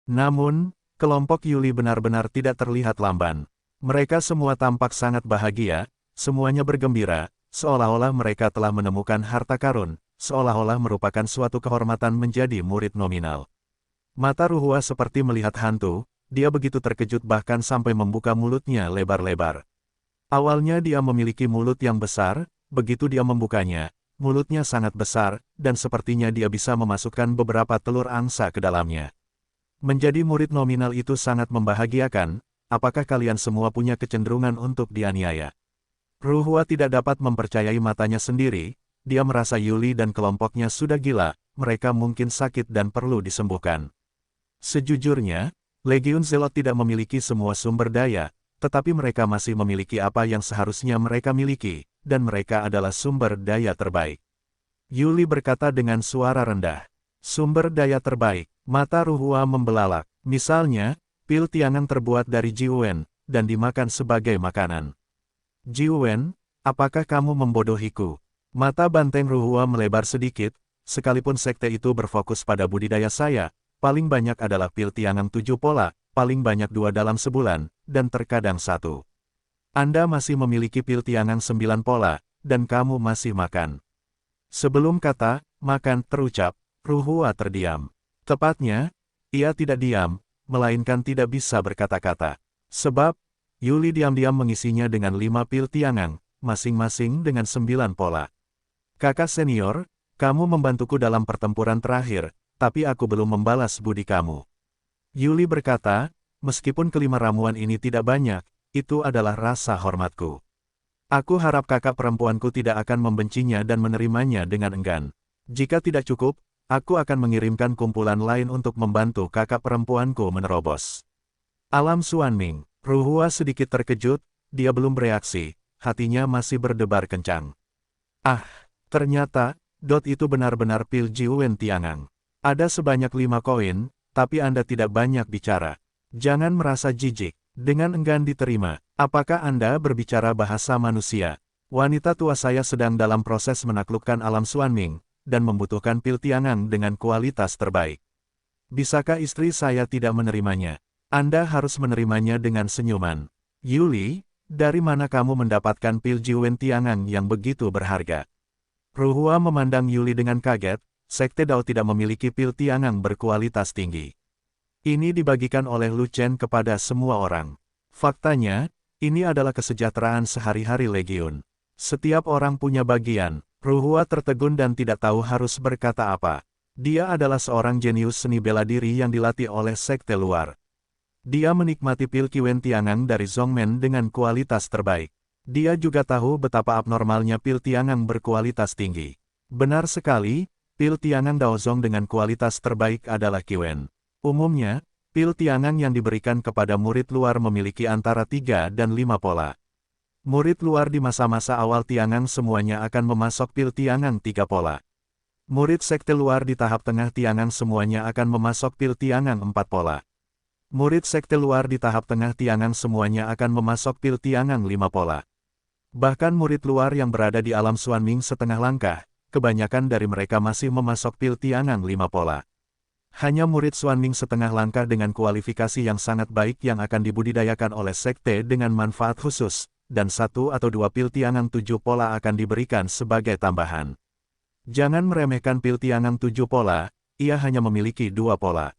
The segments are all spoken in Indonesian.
Namun, kelompok Yuli benar-benar tidak terlihat lamban. Mereka semua tampak sangat bahagia, semuanya bergembira, seolah-olah mereka telah menemukan harta karun, seolah-olah merupakan suatu kehormatan menjadi murid nominal. Mata Ruhua seperti melihat hantu, dia begitu terkejut bahkan sampai membuka mulutnya lebar-lebar. Awalnya dia memiliki mulut yang besar, begitu dia membukanya, mulutnya sangat besar, dan sepertinya dia bisa memasukkan beberapa telur angsa ke dalamnya. Menjadi murid nominal itu sangat membahagiakan, apakah kalian semua punya kecenderungan untuk dianiaya? Ruhua tidak dapat mempercayai matanya sendiri, dia merasa Yuli dan kelompoknya sudah gila, mereka mungkin sakit dan perlu disembuhkan. Sejujurnya, Legiun Zelot tidak memiliki semua sumber daya, tetapi mereka masih memiliki apa yang seharusnya mereka miliki, dan mereka adalah sumber daya terbaik. Yuli berkata dengan suara rendah. Sumber daya terbaik, mata Ruhua membelalak. Misalnya, pil tiangan terbuat dari Jiwen, dan dimakan sebagai makanan. Jiwen, apakah kamu membodohiku? Mata banteng Ruhua melebar sedikit, sekalipun sekte itu berfokus pada budidaya saya, paling banyak adalah pil tiangan 7 pola, paling banyak 2 dalam sebulan, dan terkadang 1. Anda masih memiliki pil tiangan 9 pola, dan kamu masih makan. Sebelum kata, makan terucap, Ruhua terdiam. Tepatnya, ia tidak diam, melainkan tidak bisa berkata-kata. Sebab, Yuli diam-diam mengisinya dengan 5 pil tiangan, masing-masing dengan 9 pola. Kakak senior, kamu membantuku dalam pertempuran terakhir, tapi aku belum membalas budi kamu. Yuli berkata, meskipun kelima ramuan ini tidak banyak, itu adalah rasa hormatku. Aku harap kakak perempuanku tidak akan membencinya dan menerimanya dengan enggan. Jika tidak cukup, aku akan mengirimkan kumpulan lain untuk membantu kakak perempuanku menerobos. Alam Xuanming, Ruhua sedikit terkejut, dia belum bereaksi, hatinya masih berdebar kencang. Ah, ternyata, itu benar-benar pil Jiwen Tiangang. Ada sebanyak 5 koin, tapi Anda tidak banyak bicara. Jangan merasa jijik, dengan enggan diterima. Apakah Anda berbicara bahasa manusia? Wanita tua saya sedang dalam proses menaklukkan alam Xuanming, dan membutuhkan pil tiangan dengan kualitas terbaik. Bisakah istri saya tidak menerimanya? Anda harus menerimanya dengan senyuman. Yuli, dari mana kamu mendapatkan pil Jiwen Tiangan yang begitu berharga? Ruhua memandang Yuli dengan kaget, Sekte Dao tidak memiliki pil tiangan berkualitas tinggi. Ini dibagikan oleh Lu Chen kepada semua orang. Faktanya, ini adalah kesejahteraan sehari-hari Legiun. Setiap orang punya bagian. Ruhua tertegun dan tidak tahu harus berkata apa. Dia adalah seorang jenius seni bela diri yang dilatih oleh sekte luar. Dia menikmati pil Kiwen Tiangang dari Zongmen dengan kualitas terbaik. Dia juga tahu betapa abnormalnya pil tiangang berkualitas tinggi. Benar sekali, pil tiangang Daozong dengan kualitas terbaik adalah Kiwen. Umumnya, pil tiangang yang diberikan kepada murid luar memiliki antara 3 dan 5 pola. Murid luar di masa-masa awal tiangang semuanya akan memasok pil tiangang 3 pola. Murid sekte luar di tahap tengah tiangang semuanya akan memasok pil tiangang 4 pola. Murid sekte luar di tahap tengah tiangang semuanya akan memasok pil tiangang 5 pola. Bahkan murid luar yang berada di alam Xuanming setengah langkah, kebanyakan dari mereka masih memasok pil tiangang 5 pola. Hanya murid Xuanming setengah langkah dengan kualifikasi yang sangat baik yang akan dibudidayakan oleh sekte dengan manfaat khusus, dan 1 atau 2 pil tiangang 7 pola akan diberikan sebagai tambahan. Jangan meremehkan pil tiangang 7 pola, ia hanya memiliki 2 pola.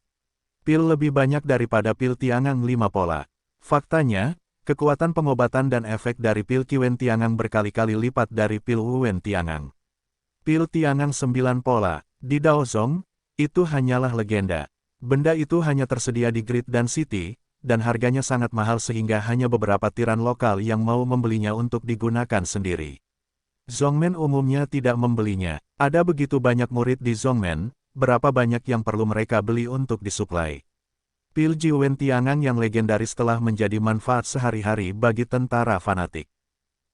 Pil lebih banyak daripada pil tiangang 5 pola. Faktanya, kekuatan pengobatan dan efek dari pil Kiwen Tiangang berkali-kali lipat dari pil Wuwen Tiangang. Pil tiangang 9 pola, di Daozong, itu hanyalah legenda. Benda itu hanya tersedia di Grid dan City, dan harganya sangat mahal sehingga hanya beberapa tiran lokal yang mau membelinya untuk digunakan sendiri. Zongmen umumnya tidak membelinya. Ada begitu banyak murid di Zongmen, berapa banyak yang perlu mereka beli untuk disuplai. Pil Jiwen Tiangang yang legendaris telah menjadi manfaat sehari-hari bagi tentara fanatik.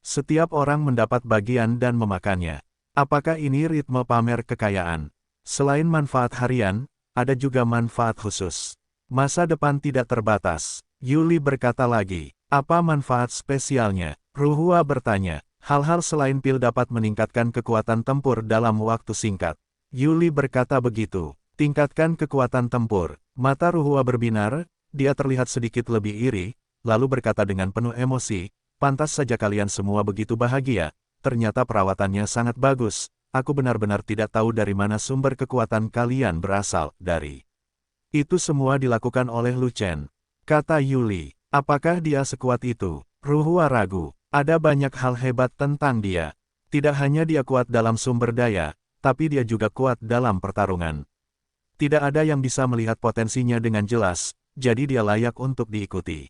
Setiap orang mendapat bagian dan memakannya. Apakah ini ritme pamer kekayaan? Selain manfaat harian, ada juga manfaat khusus. Masa depan tidak terbatas. Yuli berkata lagi, apa manfaat spesialnya? Ruhua bertanya, hal-hal selain pil dapat meningkatkan kekuatan tempur dalam waktu singkat. Yuli berkata begitu, Tingkatkan kekuatan tempur. Mata Ruhua berbinar, dia terlihat sedikit lebih iri, lalu berkata dengan penuh emosi, pantas saja kalian semua begitu bahagia, ternyata perawatannya sangat bagus, aku benar-benar tidak tahu dari mana sumber kekuatan kalian berasal, dari. Itu semua dilakukan oleh Lu Chen. Kata Yuli, apakah dia sekuat itu? Ruhua ragu, ada banyak hal hebat tentang dia. Tidak hanya dia kuat dalam sumber daya, tapi dia juga kuat dalam pertarungan. Tidak ada yang bisa melihat potensinya dengan jelas, jadi dia layak untuk diikuti.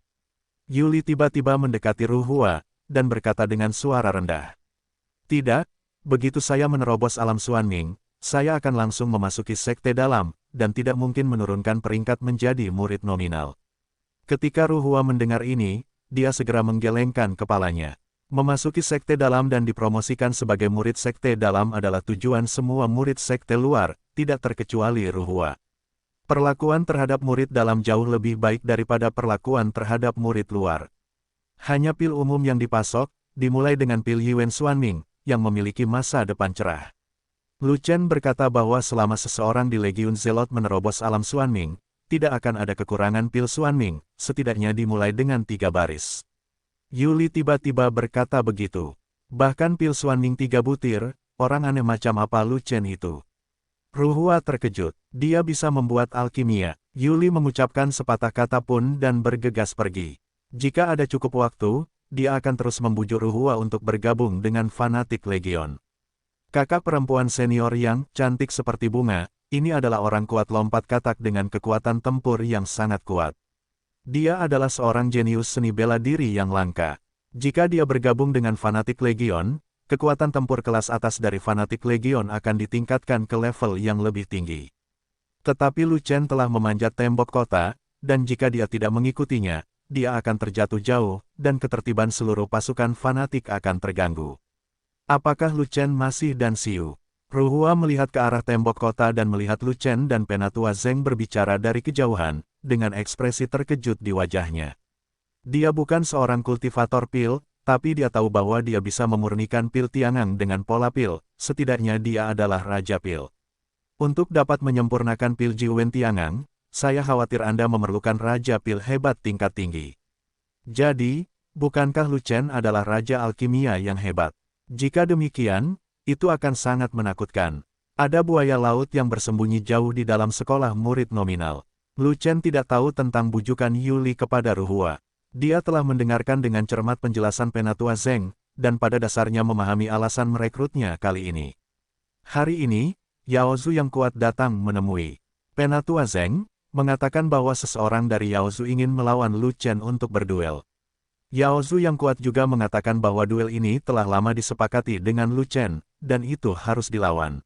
Yuli tiba-tiba mendekati Ruhua, dan berkata dengan suara rendah. Tidak, begitu saya menerobos alam Xuanming, saya akan langsung memasuki sekte dalam, dan tidak mungkin menurunkan peringkat menjadi murid nominal. Ketika Ruhua mendengar ini, dia segera menggelengkan kepalanya. Memasuki sekte dalam dan dipromosikan sebagai murid sekte dalam adalah tujuan semua murid sekte luar, tidak terkecuali Ruhua. Perlakuan terhadap murid dalam jauh lebih baik daripada perlakuan terhadap murid luar. Hanya pil umum yang dipasok, dimulai dengan pil Yuan Xuanming, yang memiliki masa depan cerah. Lu Chen berkata bahwa selama seseorang di Legiun Zelot menerobos alam Xuanming, tidak akan ada kekurangan pil Xuanming, setidaknya dimulai dengan 3 baris. Yuli tiba-tiba berkata begitu. Bahkan pil Xuanming 3 butir, orang aneh macam apa Lu Chen itu? Ruhua terkejut, dia bisa membuat alkimia. Yuli mengucapkan sepatah kata pun dan bergegas pergi. Jika ada cukup waktu, dia akan terus membujuk Ruhua untuk bergabung dengan fanatik Legion. Kakak perempuan senior yang cantik seperti bunga, ini adalah orang kuat lompat katak dengan kekuatan tempur yang sangat kuat. Dia adalah seorang jenius seni bela diri yang langka. Jika dia bergabung dengan fanatik Legion, kekuatan tempur kelas atas dari fanatik Legion akan ditingkatkan ke level yang lebih tinggi. Tetapi Lu Chen telah memanjat tembok kota, dan jika dia tidak mengikutinya, dia akan terjatuh jauh, dan ketertiban seluruh pasukan fanatik akan terganggu. Apakah Lu Chen masih dan Xiu? Ruhua melihat ke arah tembok kota dan melihat Lu Chen dan Penatua Zeng berbicara dari kejauhan, dengan ekspresi terkejut di wajahnya. Dia bukan seorang kultivator pil, tapi dia tahu bahwa dia bisa memurnikan pil Tiangang dengan pola pil, setidaknya dia adalah Raja Pil. Untuk dapat menyempurnakan pil Jiwen Tiangang, saya khawatir Anda memerlukan Raja Pil hebat tingkat tinggi. Jadi, bukankah Lu Chen adalah Raja Alkimia yang hebat? Jika demikian, itu akan sangat menakutkan. Ada buaya laut yang bersembunyi jauh di dalam sekolah murid nominal. Lu Chen tidak tahu tentang bujukan Yuli kepada Ruhua. Dia telah mendengarkan dengan cermat penjelasan Penatua Zeng, dan pada dasarnya memahami alasan merekrutnya kali ini. Hari ini, Yao Zhu yang kuat datang menemui Penatua Zeng, mengatakan bahwa seseorang dari Yao Zhu ingin melawan Lu Chen untuk berduel. Yao Zhu yang kuat juga mengatakan bahwa duel ini telah lama disepakati dengan Lu Chen, dan itu harus dilawan.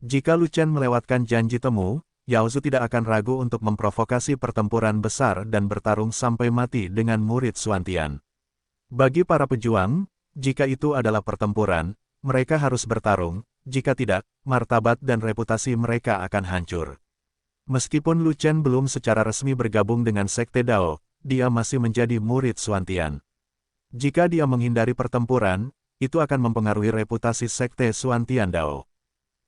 Jika Lu Chen melewatkan janji temu, Yao Zhu tidak akan ragu untuk memprovokasi pertempuran besar dan bertarung sampai mati dengan murid Xuantian. Bagi para pejuang, jika itu adalah pertempuran, mereka harus bertarung, jika tidak, martabat dan reputasi mereka akan hancur. Meskipun Lu Chen belum secara resmi bergabung dengan Sekte Dao, dia masih menjadi murid Xuantian. Jika dia menghindari pertempuran, itu akan mempengaruhi reputasi Sekte Xuantian Dao.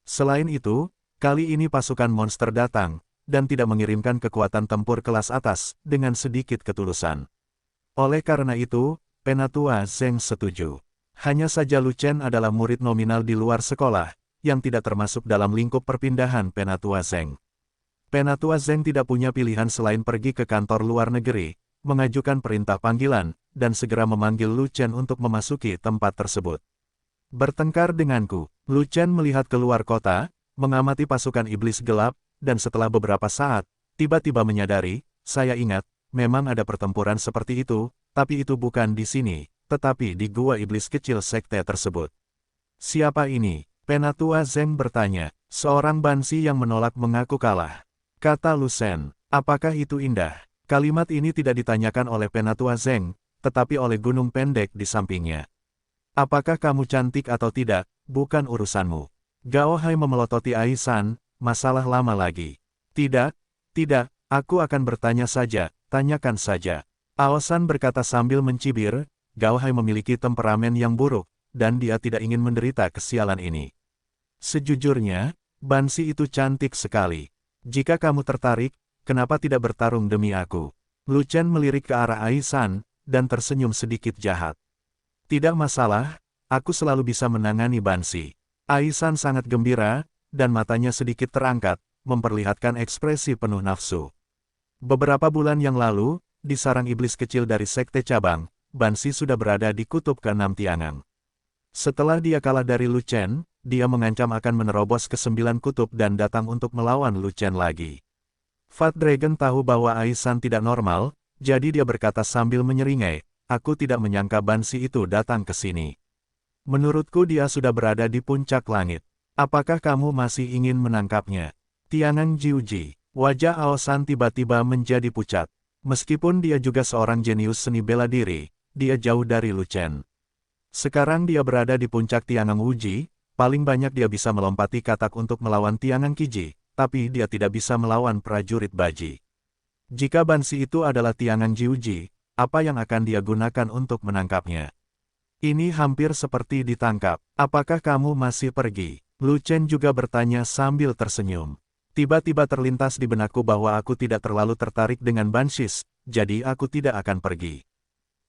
Selain itu, kali ini pasukan monster datang, dan tidak mengirimkan kekuatan tempur kelas atas, dengan sedikit ketulusan. Oleh karena itu, Penatua Zeng setuju. Hanya saja Lu Chen adalah murid nominal di luar sekolah, yang tidak termasuk dalam lingkup perpindahan Penatua Zeng. Penatua Zeng tidak punya pilihan selain pergi ke kantor luar negeri, mengajukan perintah panggilan, dan segera memanggil Lu Chen untuk memasuki tempat tersebut. Bertengkar denganku, Lu Chen melihat keluar kota, mengamati pasukan iblis gelap, dan setelah beberapa saat, tiba-tiba menyadari, saya ingat, memang ada pertempuran seperti itu, tapi itu bukan di sini, tetapi di gua iblis kecil sekte tersebut. Siapa ini? Penatua Zeng bertanya, seorang bansi yang menolak mengaku kalah. Kata Lu Chen, apakah itu indah? Kalimat ini tidak ditanyakan oleh Penatua Zeng, tetapi oleh gunung pendek di sampingnya. Apakah kamu cantik atau tidak, bukan urusanmu. Gao Hai memelototi Aisan, masalah lama lagi. Tidak, aku akan bertanya saja, tanyakan saja. Aosan berkata sambil mencibir, Gao Hai memiliki temperamen yang buruk, dan dia tidak ingin menderita kesialan ini. Sejujurnya, Bansi itu cantik sekali. Jika kamu tertarik, kenapa tidak bertarung demi aku? Lu Chen melirik ke arah Aisan, dan tersenyum sedikit jahat. Tidak masalah, aku selalu bisa menangani Bansi. Aisan sangat gembira, dan matanya sedikit terangkat, memperlihatkan ekspresi penuh nafsu. Beberapa bulan yang lalu, di sarang iblis kecil dari Sekte Cabang, Bansi sudah berada di kutub ke-6 Tiangang. Setelah dia kalah dari Lu Chen, dia mengancam akan menerobos ke 9 kutub dan datang untuk melawan Lu Chen lagi. Fat Dragon tahu bahwa Aisan tidak normal, jadi dia berkata sambil menyeringai, aku tidak menyangka Bansi itu datang ke sini. Menurutku dia sudah berada di puncak langit. Apakah kamu masih ingin menangkapnya? Tiangang Jiuji. Wajah Aosan tiba-tiba menjadi pucat. Meskipun dia juga seorang jenius seni bela diri, dia jauh dari Lu Chen. Sekarang dia berada di puncak Tiangang Wuji, paling banyak dia bisa melompati katak untuk melawan Tiangang Qiji, tapi dia tidak bisa melawan prajurit Baji. Jika Bansi itu adalah Tiangang Jiuji, apa yang akan dia gunakan untuk menangkapnya? Ini hampir seperti ditangkap. Apakah kamu masih pergi? Lu Chen juga bertanya sambil tersenyum. Tiba-tiba terlintas di benakku bahwa aku tidak terlalu tertarik dengan Banshis, jadi aku tidak akan pergi.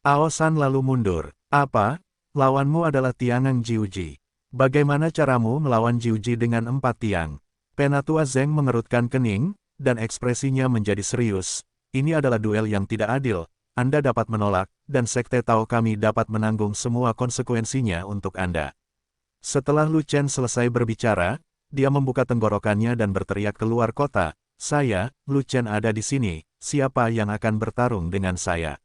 Aosan lalu mundur. Apa? Lawanmu adalah Tiangang Jiuji. Bagaimana caramu melawan Jiuji dengan 4 tiang? Penatua Zeng mengerutkan kening, dan ekspresinya menjadi serius. Ini adalah duel yang tidak adil. Anda dapat menolak, dan Sekte Tao kami dapat menanggung semua konsekuensinya untuk Anda. Setelah Lu Chen selesai berbicara, dia membuka tenggorokannya dan berteriak keluar kota, saya, Lu Chen ada di sini, siapa yang akan bertarung dengan saya?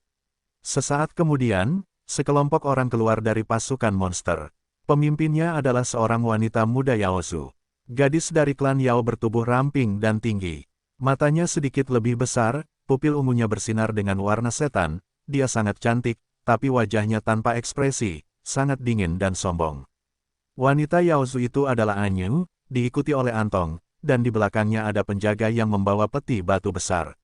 Sesaat kemudian, sekelompok orang keluar dari pasukan monster. Pemimpinnya adalah seorang wanita muda Yaozu. Gadis dari klan Yao bertubuh ramping dan tinggi. Matanya sedikit lebih besar, pupil ungunya bersinar dengan warna setan, dia sangat cantik, tapi wajahnya tanpa ekspresi, sangat dingin dan sombong. Wanita Yaozu itu adalah Anyu, diikuti oleh Antong, dan di belakangnya ada penjaga yang membawa peti batu besar.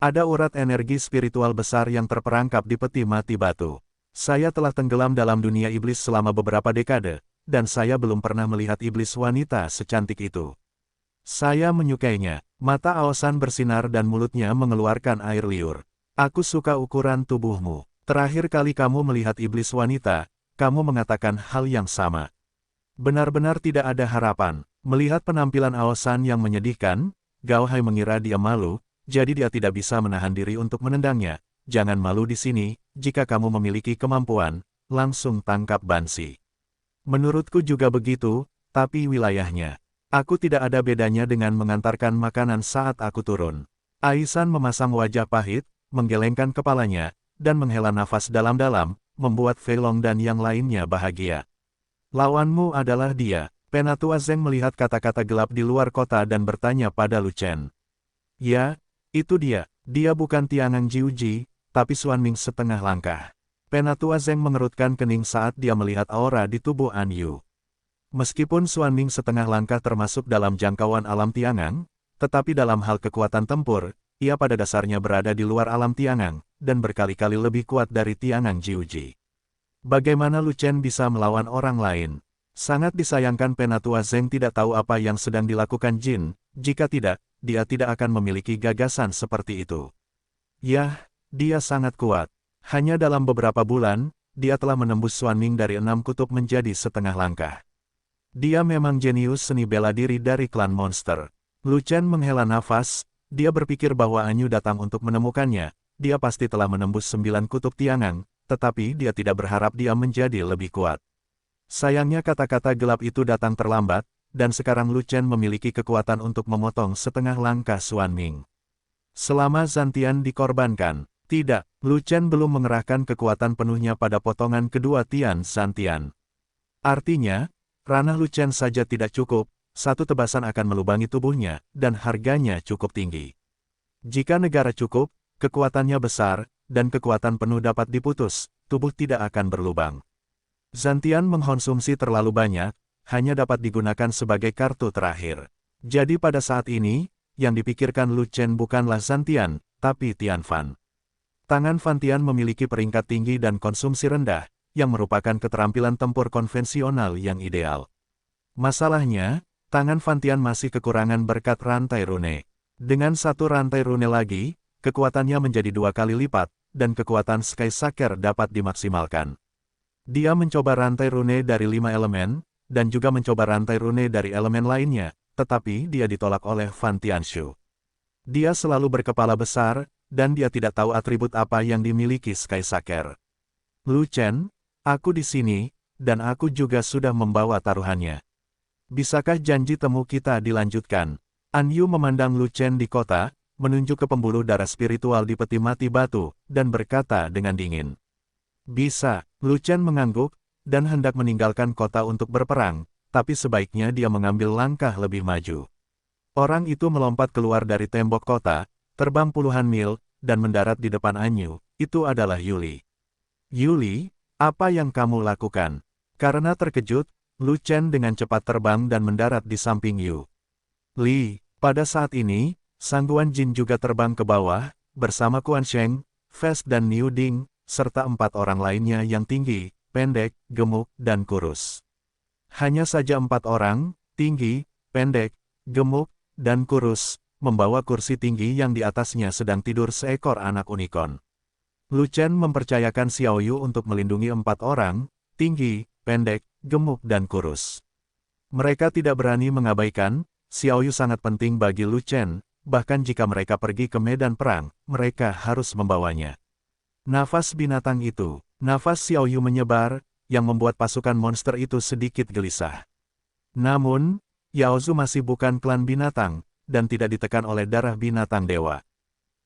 Ada urat energi spiritual besar yang terperangkap di peti mati batu. Saya telah tenggelam dalam dunia iblis selama beberapa dekade, dan saya belum pernah melihat iblis wanita secantik itu. Saya menyukainya. Mata Aosan bersinar dan mulutnya mengeluarkan air liur. Aku suka ukuran tubuhmu. Terakhir kali kamu melihat iblis wanita, kamu mengatakan hal yang sama. Benar-benar tidak ada harapan. Melihat penampilan Aosan yang menyedihkan, Gao Hai mengira dia malu, jadi dia tidak bisa menahan diri untuk menendangnya. Jangan malu di sini, jika kamu memiliki kemampuan, langsung tangkap Bansi. Menurutku juga begitu, tapi wilayahnya. Aku tidak ada bedanya dengan mengantarkan makanan saat aku turun. Aisan memasang wajah pahit, menggelengkan kepalanya, dan menghela nafas dalam-dalam, membuat Fei Long dan yang lainnya bahagia. Lawanmu adalah dia. Penatua Zeng melihat kata-kata gelap di luar kota dan bertanya pada Lu Chen. Ya, itu dia. Dia bukan Tiangang Jiuji, tapi Xuanming setengah langkah. Penatua Zeng mengerutkan kening saat dia melihat aura di tubuh Anyu. Meskipun Xuanming setengah langkah termasuk dalam jangkauan alam Tiangang, tetapi dalam hal kekuatan tempur, ia pada dasarnya berada di luar alam Tiangang, dan berkali-kali lebih kuat dari Tiangang Jiuji. Bagaimana Lu Chen bisa melawan orang lain? Sangat disayangkan Penatua Zeng tidak tahu apa yang sedang dilakukan Jin, jika tidak, dia tidak akan memiliki gagasan seperti itu. Yah, dia sangat kuat. Hanya dalam beberapa bulan, dia telah menembus Xuanming dari 6 kutub menjadi setengah langkah. Dia memang jenius seni bela diri dari klan monster. Lu Chen menghela nafas, dia berpikir bahwa Anyu datang untuk menemukannya, dia pasti telah menembus 9 kutub Tiangang, tetapi dia tidak berharap dia menjadi lebih kuat. Sayangnya kata-kata gelap itu datang terlambat, dan sekarang Lu Chen memiliki kekuatan untuk memotong setengah langkah Xuanming. Selama Zantian dikorbankan, tidak, Lu Chen belum mengerahkan kekuatan penuhnya pada potongan kedua Tian Zantian. Artinya, ranah Lu Chen saja tidak cukup, satu tebasan akan melubangi tubuhnya, dan harganya cukup tinggi. Jika negara cukup, kekuatannya besar, dan kekuatan penuh dapat diputus, tubuh tidak akan berlubang. Zantian mengkonsumsi terlalu banyak, hanya dapat digunakan sebagai kartu terakhir. Jadi pada saat ini, yang dipikirkan Lu Chen bukanlah Zantian, tapi Tianfan. Tangan Fan Tian memiliki peringkat tinggi dan konsumsi rendah, yang merupakan keterampilan tempur konvensional yang ideal. Masalahnya, tangan Fan Tian masih kekurangan berkat rantai rune. Dengan satu rantai rune lagi, kekuatannya menjadi 2 kali lipat, dan kekuatan Sky Saker dapat dimaksimalkan. Dia mencoba rantai rune dari 5 elemen, dan juga mencoba rantai rune dari elemen lainnya, tetapi dia ditolak oleh Fan Tianshu. Dia selalu berkepala besar, dan dia tidak tahu atribut apa yang dimiliki Sky Saker. Lu Chen, aku di sini, dan aku juga sudah membawa taruhannya. Bisakah janji temu kita dilanjutkan? An Yu memandang Lu Chen di kota, menunjuk ke pembuluh darah spiritual di peti mati batu, dan berkata dengan dingin. Bisa, Lu Chen mengangguk, dan hendak meninggalkan kota untuk berperang, tapi sebaiknya dia mengambil langkah lebih maju. Orang itu melompat keluar dari tembok kota, terbang puluhan mil, dan mendarat di depan An Yu. Itu adalah Yuli. Yuli, apa yang kamu lakukan? Karena terkejut, Lu Chen dengan cepat terbang dan mendarat di samping Yu. Li, pada saat ini, Sangguan Jin juga terbang ke bawah, bersama Quan Sheng, Fest dan Niu Ding, serta 4 orang lainnya yang tinggi, pendek, gemuk, dan kurus. Hanya saja 4 orang, tinggi, pendek, gemuk, dan kurus, membawa kursi tinggi yang di atasnya sedang tidur seekor anak unicorn. Lu Chen mempercayakan Xiao Yu untuk melindungi 4 orang, tinggi, pendek, gemuk dan kurus. Mereka tidak berani mengabaikan, Xiao Yu sangat penting bagi Lu Chen, bahkan jika mereka pergi ke medan perang, mereka harus membawanya. Nafas binatang itu, nafas Xiao Yu menyebar, yang membuat pasukan monster itu sedikit gelisah. Namun, Yao Zu masih bukan klan binatang, dan tidak ditekan oleh darah binatang dewa.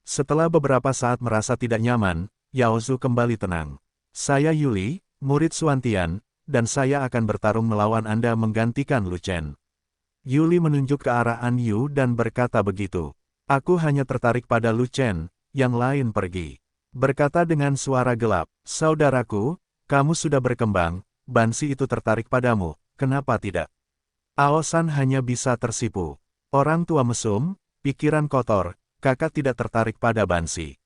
Setelah beberapa saat merasa tidak nyaman, Yao Zu kembali tenang. Saya Yuli, murid Xuantian, dan saya akan bertarung melawan Anda menggantikan Lu Chen. Yuli menunjuk ke arah An Yu dan berkata begitu. Aku hanya tertarik pada Lu Chen, yang lain pergi. Berkata dengan suara gelap, saudaraku, kamu sudah berkembang, Bansi itu tertarik padamu, kenapa tidak? Aosan hanya bisa tersipu. Orang tua mesum, pikiran kotor, kakak tidak tertarik pada Bansi.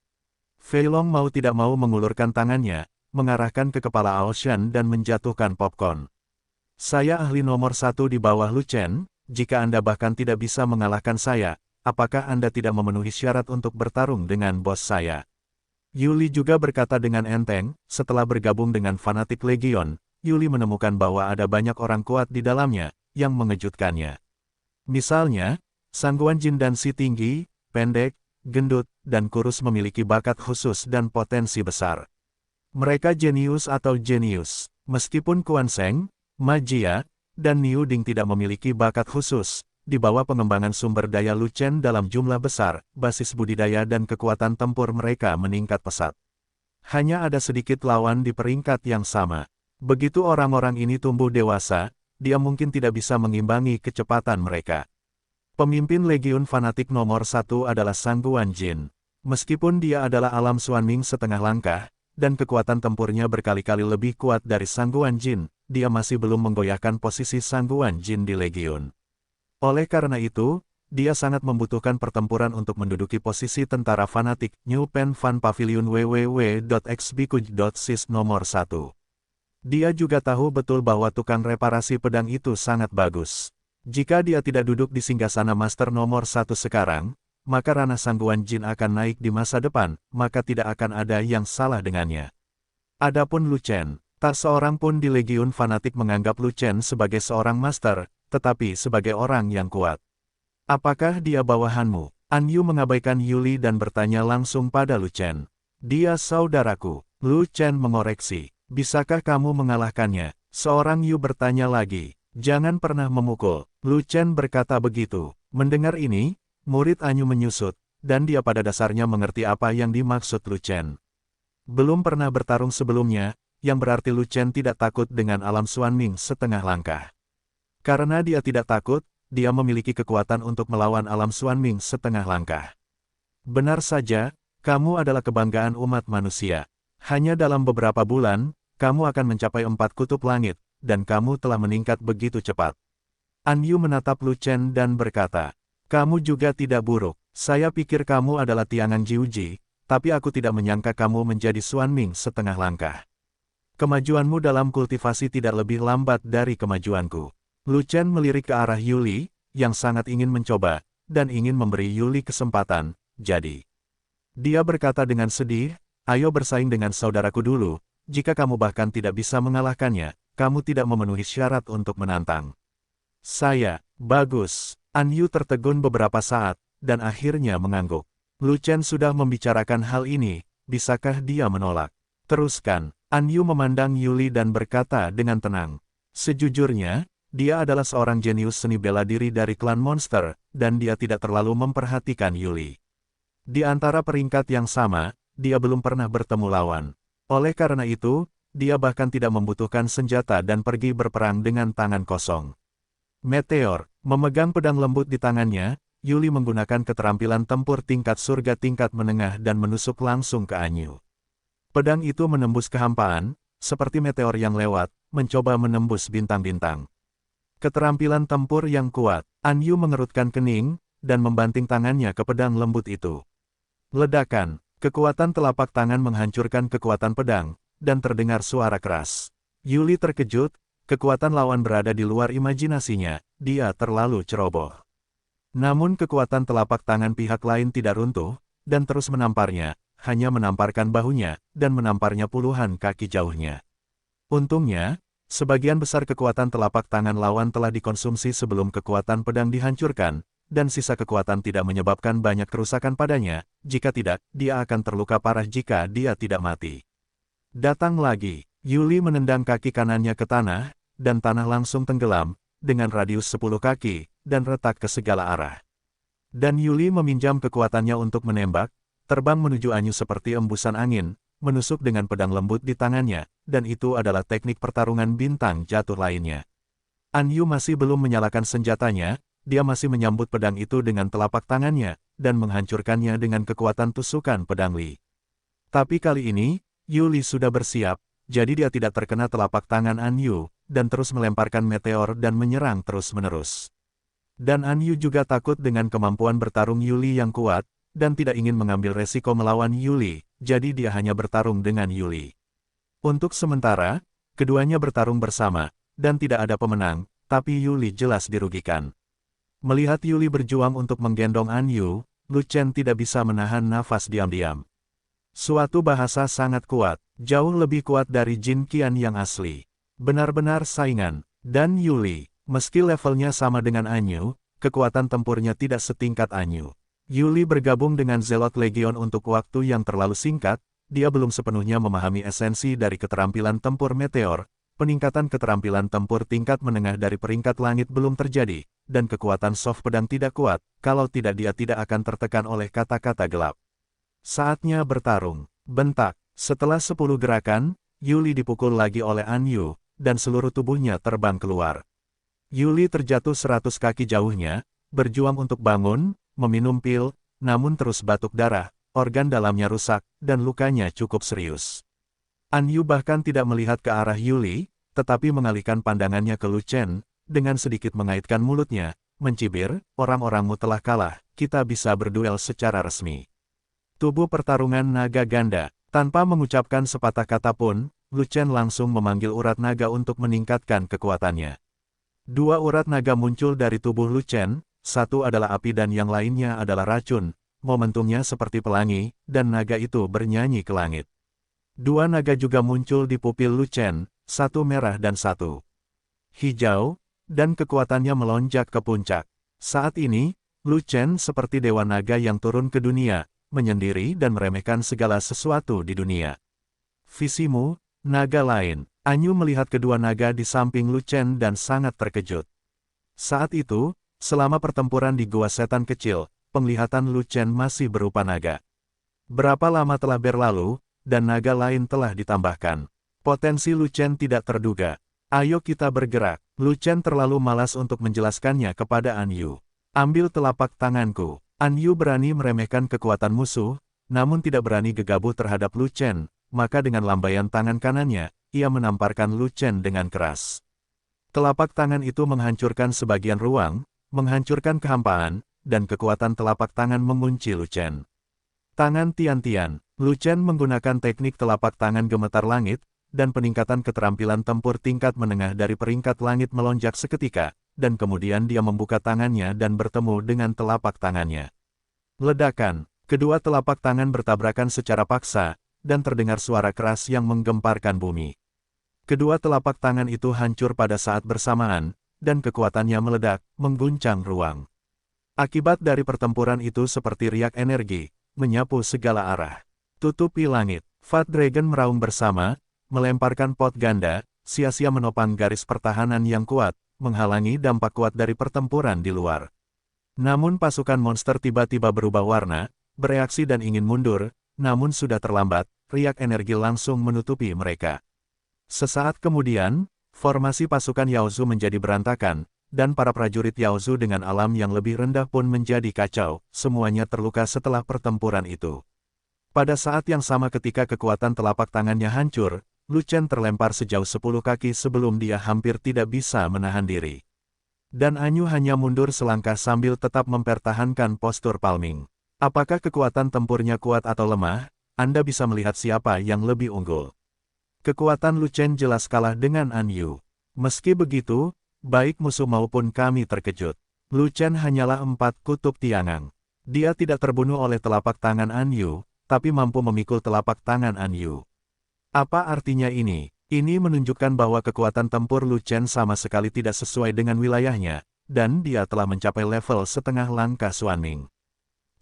Fei Long mau tidak mau mengulurkan tangannya, mengarahkan ke kepala Aoshan dan menjatuhkan popcorn. Saya ahli nomor 1 di bawah Lu Chen. Jika Anda bahkan tidak bisa mengalahkan saya, apakah Anda tidak memenuhi syarat untuk bertarung dengan bos saya? Yuli juga berkata dengan enteng, setelah bergabung dengan fanatik Legion, Yuli menemukan bahwa ada banyak orang kuat di dalamnya, yang mengejutkannya. Misalnya, Sangguan Jin dan si tinggi, pendek, gendut, dan kurus memiliki bakat khusus dan potensi besar. Mereka jenius atau jenius, meskipun Quan Sheng, Ma Jia, dan Niu Ding tidak memiliki bakat khusus, di bawah pengembangan sumber daya Lu Chen dalam jumlah besar, basis budidaya dan kekuatan tempur mereka meningkat pesat. Hanya ada sedikit lawan di peringkat yang sama. Begitu orang-orang ini tumbuh dewasa, dia mungkin tidak bisa mengimbangi kecepatan mereka. Pemimpin Legiun fanatik nomor 1 adalah Sangguan Jin. Meskipun dia adalah alam Xuanming setengah langkah, dan kekuatan tempurnya berkali-kali lebih kuat dari Sangguan Jin, dia masih belum menggoyahkan posisi Sangguan Jin di Legiun. Oleh karena itu, dia sangat membutuhkan pertempuran untuk menduduki posisi tentara fanatik New Pen Fan Pavilion www.xbkuj.sys nomor 1. Dia juga tahu betul bahwa tukang reparasi pedang itu sangat bagus. Jika dia tidak duduk di singgasana Master nomor 1 sekarang, maka ranah Sangguan Jin akan naik di masa depan, maka tidak akan ada yang salah dengannya. Adapun Lu Chen, tak seorang pun di Legiun fanatik menganggap Lu Chen sebagai seorang master, tetapi sebagai orang yang kuat. Apakah dia bawahanmu? An Yu mengabaikan Yuli dan bertanya langsung pada Lu Chen. Dia saudaraku. Lu Chen mengoreksi. Bisakah kamu mengalahkannya? Seorang Yu bertanya lagi. Jangan pernah memukul. Lu Chen berkata begitu. Mendengar ini, murid An Yu menyusut, dan dia pada dasarnya mengerti apa yang dimaksud Lu Chen. Belum pernah bertarung sebelumnya, yang berarti Lu Chen tidak takut dengan alam Xuanming setengah langkah. Karena dia tidak takut, dia memiliki kekuatan untuk melawan alam Xuanming setengah langkah. Benar saja, kamu adalah kebanggaan umat manusia. Hanya dalam beberapa bulan, kamu akan mencapai 4 kutub langit, dan kamu telah meningkat begitu cepat. An Yu menatap Lu Chen dan berkata, kamu juga tidak buruk. Saya pikir kamu adalah tiangan Jiuji, tapi aku tidak menyangka kamu menjadi Xuanming setengah langkah. Kemajuanmu dalam kultivasi tidak lebih lambat dari kemajuanku. Lu Chen melirik ke arah Yuli, yang sangat ingin mencoba, dan ingin memberi Yuli kesempatan, jadi. Dia berkata dengan sedih, ayo bersaing dengan saudaraku dulu, jika kamu bahkan tidak bisa mengalahkannya, kamu tidak memenuhi syarat untuk menantang. Bagus. An Yu tertegun beberapa saat, dan akhirnya mengangguk. Lu Chen sudah membicarakan hal ini, bisakah dia menolak? Teruskan. An Yu memandang Yuli dan berkata dengan tenang. Sejujurnya, dia adalah seorang jenius seni bela diri dari klan monster, dan dia tidak terlalu memperhatikan Yuli. Di antara peringkat yang sama, dia belum pernah bertemu lawan. Oleh karena itu, dia bahkan tidak membutuhkan senjata dan pergi berperang dengan tangan kosong. Meteor, memegang pedang lembut di tangannya, Yuli menggunakan keterampilan tempur tingkat surga tingkat menengah dan menusuk langsung ke An Yu. Pedang itu menembus kehampaan, seperti meteor yang lewat, mencoba menembus bintang-bintang. Keterampilan tempur yang kuat, An Yu mengerutkan kening, dan membanting tangannya ke pedang lembut itu. Ledakan, kekuatan telapak tangan menghancurkan kekuatan pedang, dan terdengar suara keras. Yuli terkejut, kekuatan lawan berada di luar imajinasinya, dia terlalu ceroboh. Namun kekuatan telapak tangan pihak lain tidak runtuh, dan terus menamparnya, hanya menamparkan bahunya, dan menamparnya puluhan kaki jauhnya. Untungnya, sebagian besar kekuatan telapak tangan lawan telah dikonsumsi sebelum kekuatan pedang dihancurkan, dan sisa kekuatan tidak menyebabkan banyak kerusakan padanya, jika tidak, dia akan terluka parah jika dia tidak mati. Datang lagi, Yuli menendang kaki kanannya ke tanah, dan tanah langsung tenggelam, dengan radius 10 kaki, dan retak ke segala arah. Dan Yuli meminjam kekuatannya untuk menembak, terbang menuju An Yu seperti embusan angin, menusuk dengan pedang lembut di tangannya, dan itu adalah teknik pertarungan bintang jatuh lainnya. An Yu masih belum menyalakan senjatanya, dia masih menyambut pedang itu dengan telapak tangannya, dan menghancurkannya dengan kekuatan tusukan pedang Li. Tapi kali ini, Yuli sudah bersiap, jadi dia tidak terkena telapak tangan An Yu, dan terus melemparkan meteor dan menyerang terus-menerus. Dan An Yu juga takut dengan kemampuan bertarung Yuli yang kuat, dan tidak ingin mengambil resiko melawan Yuli, jadi dia hanya bertarung dengan Yuli. Untuk sementara, keduanya bertarung bersama, dan tidak ada pemenang, tapi Yuli jelas dirugikan. Melihat Yuli berjuang untuk menggendong An Yu, Lu Chen tidak bisa menahan nafas diam-diam. Suatu bahasa sangat kuat, jauh lebih kuat dari Jin Qian yang asli. Benar-benar saingan, dan Yuli, meski levelnya sama dengan An Yu, kekuatan tempurnya tidak setingkat An Yu. Yuli bergabung dengan Zealot Legion untuk waktu yang terlalu singkat, dia belum sepenuhnya memahami esensi dari keterampilan tempur meteor, peningkatan keterampilan tempur tingkat menengah dari peringkat langit belum terjadi, dan kekuatan soft pedang tidak kuat, kalau tidak dia tidak akan tertekan oleh kata-kata gelap. Saatnya bertarung. Bentak. Setelah 10 gerakan, Yuli dipukul lagi oleh An Yu, dan seluruh tubuhnya terbang keluar. Yuli terjatuh 100 kaki jauhnya, berjuang untuk bangun, meminum pil, namun terus batuk darah, organ dalamnya rusak, dan lukanya cukup serius. An Yu bahkan tidak melihat ke arah Yuli, tetapi mengalihkan pandangannya ke Lu Chen, dengan sedikit mengaitkan mulutnya, mencibir, orang-orangmu telah kalah, kita bisa berduel secara resmi. Tubuh pertarungan naga ganda. Tanpa mengucapkan sepatah kata pun, Lu Chen langsung memanggil urat naga untuk meningkatkan kekuatannya. 2 urat naga muncul dari tubuh Lu Chen, satu adalah api dan yang lainnya adalah racun, momentumnya seperti pelangi, dan naga itu bernyanyi ke langit. 2 naga juga muncul di pupil Lu Chen, satu merah dan satu hijau, dan kekuatannya melonjak ke puncak. Saat ini, Lu Chen seperti dewa naga yang turun ke dunia, menyendiri dan meremehkan segala sesuatu di dunia. Visimu, naga lain. An Yu melihat kedua naga di samping Lu Chen dan sangat terkejut. Saat itu, selama pertempuran di Gua Setan Kecil, penglihatan Lu Chen masih berupa naga. Berapa lama telah berlalu, dan naga lain telah ditambahkan. Potensi Lu Chen tidak terduga. Ayo kita bergerak. Lu Chen terlalu malas untuk menjelaskannya kepada An Yu. Ambil telapak tanganku. An Yu berani meremehkan kekuatan musuh, namun tidak berani gegabah terhadap Lu Chen, maka dengan lambaian tangan kanannya, ia menamparkan Lu Chen dengan keras. Telapak tangan itu menghancurkan sebagian ruang, menghancurkan kehampaan, dan kekuatan telapak tangan mengunci Lu Chen. Tangan tian-tian, Lu Chen menggunakan teknik telapak tangan gemetar langit, dan peningkatan keterampilan tempur tingkat menengah dari peringkat langit melonjak seketika, dan kemudian dia membuka tangannya dan bertemu dengan telapak tangannya. Ledakan, kedua telapak tangan bertabrakan secara paksa, dan terdengar suara keras yang menggemparkan bumi. Kedua telapak tangan itu hancur pada saat bersamaan, dan kekuatannya meledak, mengguncang ruang. Akibat dari pertempuran itu seperti riak energi, menyapu segala arah. Tutupi langit. Fat Dragon meraung bersama, melemparkan pot ganda, sia-sia menopang garis pertahanan yang kuat, menghalangi dampak kuat dari pertempuran di luar. Namun pasukan monster tiba-tiba berubah warna, bereaksi dan ingin mundur, namun sudah terlambat, riak energi langsung menutupi mereka. Sesaat kemudian, formasi pasukan Yaozu menjadi berantakan, dan para prajurit Yaozu dengan alam yang lebih rendah pun menjadi kacau, semuanya terluka setelah pertempuran itu. Pada saat yang sama ketika kekuatan telapak tangannya hancur, Lu Chen terlempar sejauh 10 kaki sebelum dia hampir tidak bisa menahan diri. Dan Anyu hanya mundur selangkah sambil tetap mempertahankan postur palming. Apakah kekuatan tempurnya kuat atau lemah? Anda bisa melihat siapa yang lebih unggul. Kekuatan Lu Chen jelas kalah dengan Anyu. Meski begitu, baik musuh maupun kami terkejut. Lu Chen hanyalah 4 kutub Tiangang. Dia tidak terbunuh oleh telapak tangan Anyu, tapi mampu memikul telapak tangan Anyu. Apa artinya ini? Ini menunjukkan bahwa kekuatan tempur Lu Chen sama sekali tidak sesuai dengan wilayahnya, dan dia telah mencapai level setengah langkah Xuanming.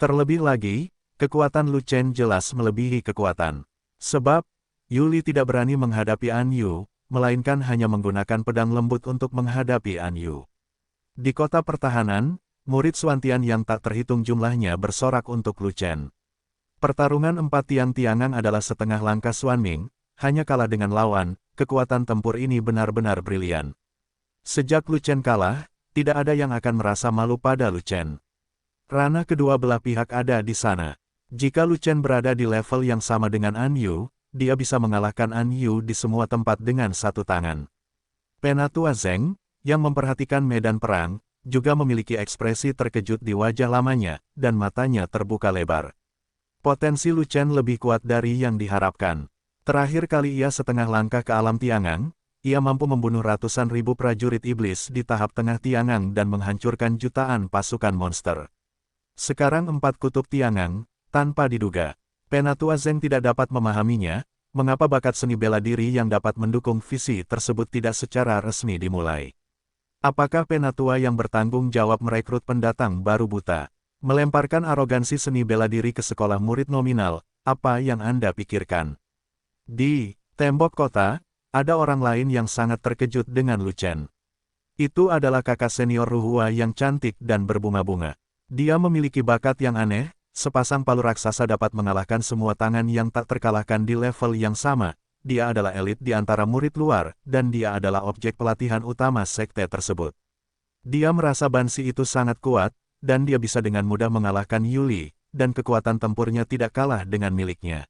Terlebih lagi, kekuatan Lu Chen jelas melebihi kekuatan. Sebab, Yuli tidak berani menghadapi Anyu, melainkan hanya menggunakan pedang lembut untuk menghadapi Anyu. Di kota pertahanan, murid Xuantian yang tak terhitung jumlahnya bersorak untuk Lu Chen. Pertarungan 4 tiang-tiangan adalah setengah langkah Xuanming, hanya kalah dengan lawan, kekuatan tempur ini benar-benar brilian. Sejak Lu Chen kalah, tidak ada yang akan merasa malu pada Lu Chen. Ranah kedua belah pihak ada di sana. Jika Lu Chen berada di level yang sama dengan Anyu, dia bisa mengalahkan Anyu di semua tempat dengan satu tangan. Penatua Zeng, yang memperhatikan medan perang, juga memiliki ekspresi terkejut di wajah lamanya, dan matanya terbuka lebar. Potensi Lu Chen lebih kuat dari yang diharapkan. Terakhir kali ia setengah langkah ke alam Tiangang, ia mampu membunuh ratusan ribu prajurit iblis di tahap tengah Tiangang dan menghancurkan jutaan pasukan monster. Sekarang 4 kutub Tiangang, tanpa diduga. Penatua Zeng tidak dapat memahaminya, mengapa bakat seni bela diri yang dapat mendukung visi tersebut tidak secara resmi dimulai. Apakah Penatua yang bertanggung jawab merekrut pendatang baru buta? Melemparkan arogansi seni bela diri ke sekolah murid nominal, apa yang Anda pikirkan? Di tembok kota, ada orang lain yang sangat terkejut dengan Lu Chen. Itu adalah kakak senior Ruhua yang cantik dan berbunga-bunga. Dia memiliki bakat yang aneh, sepasang palu raksasa dapat mengalahkan semua tangan yang tak terkalahkan di level yang sama. Dia adalah elit di antara murid luar, dan dia adalah objek pelatihan utama sekte tersebut. Dia merasa Bansi itu sangat kuat, dan dia bisa dengan mudah mengalahkan Yuli, dan kekuatan tempurnya tidak kalah dengan miliknya.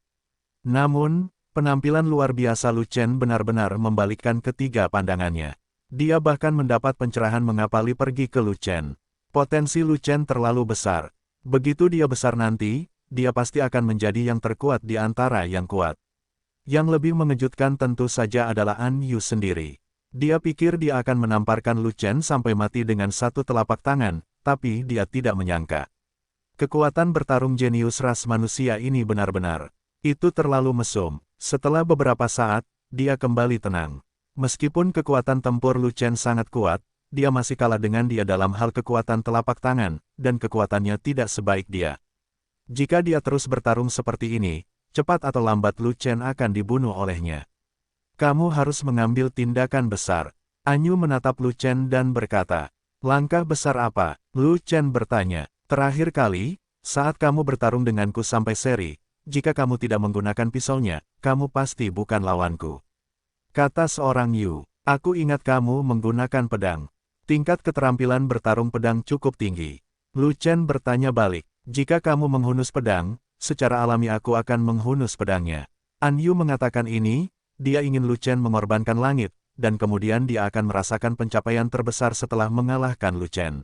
Namun, penampilan luar biasa Lu Chen benar-benar membalikkan ketiga pandangannya. Dia bahkan mendapat pencerahan mengapa Li pergi ke Lu Chen. Potensi Lu Chen terlalu besar. Begitu dia besar nanti, dia pasti akan menjadi yang terkuat di antara yang kuat. Yang lebih mengejutkan tentu saja adalah An Yu sendiri. Dia pikir dia akan menamparkan Lu Chen sampai mati dengan satu telapak tangan, tapi dia tidak menyangka. Kekuatan bertarung jenius ras manusia ini benar-benar. Itu terlalu mesum. Setelah beberapa saat, dia kembali tenang. Meskipun kekuatan tempur Lu Chen sangat kuat, dia masih kalah dengan dia dalam hal kekuatan telapak tangan, dan kekuatannya tidak sebaik dia. Jika dia terus bertarung seperti ini, cepat atau lambat Lu Chen akan dibunuh olehnya. Kamu harus mengambil tindakan besar. Anyu menatap Lu Chen dan berkata, langkah besar apa? Lu Chen bertanya, terakhir kali, saat kamu bertarung denganku sampai seri, jika kamu tidak menggunakan pisaunya, kamu pasti bukan lawanku. Kata seorang Yu, aku ingat kamu menggunakan pedang. Tingkat keterampilan bertarung pedang cukup tinggi. Lu Chen bertanya balik, jika kamu menghunus pedang, secara alami aku akan menghunus pedangnya. An Yu mengatakan ini, dia ingin Lu Chen mengorbankan langit, dan kemudian dia akan merasakan pencapaian terbesar setelah mengalahkan Lu Chen.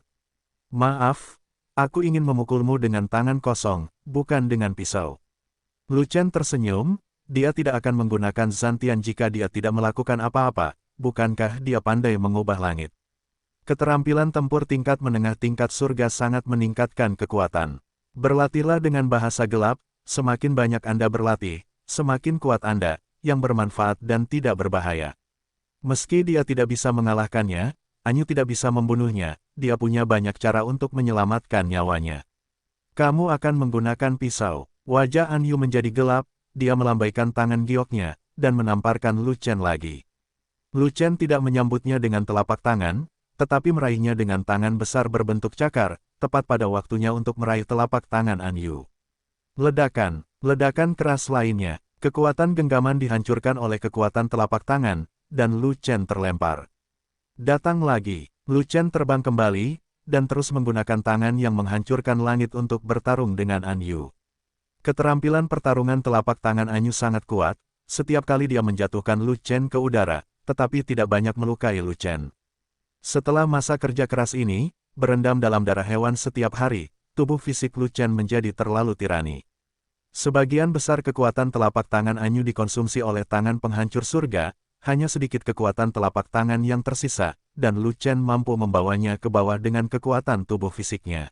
Maaf, aku ingin memukulmu dengan tangan kosong, bukan dengan pisau. Lu Chen tersenyum, dia tidak akan menggunakan Zantian jika dia tidak melakukan apa-apa, bukankah dia pandai mengubah langit? Keterampilan tempur tingkat menengah tingkat surga sangat meningkatkan kekuatan. Berlatihlah dengan bahasa gelap, semakin banyak Anda berlatih, semakin kuat Anda, yang bermanfaat dan tidak berbahaya. Meski dia tidak bisa mengalahkannya, Anyu tidak bisa membunuhnya, dia punya banyak cara untuk menyelamatkan nyawanya. Kamu akan menggunakan pisau. Wajah Anyu menjadi gelap, dia melambaikan tangan gioknya, dan menamparkan Lu Chen lagi. Lu Chen tidak menyambutnya dengan telapak tangan, tetapi meraihnya dengan tangan besar berbentuk cakar, tepat pada waktunya untuk meraih telapak tangan Anyu. Ledakan keras lainnya, kekuatan genggaman dihancurkan oleh kekuatan telapak tangan, dan Lu Chen terlempar. Datang lagi, Lu Chen terbang kembali, dan terus menggunakan tangan yang menghancurkan langit untuk bertarung dengan Anyu. Keterampilan pertarungan telapak tangan Anyu sangat kuat, setiap kali dia menjatuhkan Lu Chen ke udara, tetapi tidak banyak melukai Lu Chen. Setelah masa kerja keras ini, berendam dalam darah hewan setiap hari, tubuh fisik Lu Chen menjadi terlalu tirani. Sebagian besar kekuatan telapak tangan Anyu dikonsumsi oleh tangan penghancur surga, hanya sedikit kekuatan telapak tangan yang tersisa, dan Lu Chen mampu membawanya ke bawah dengan kekuatan tubuh fisiknya.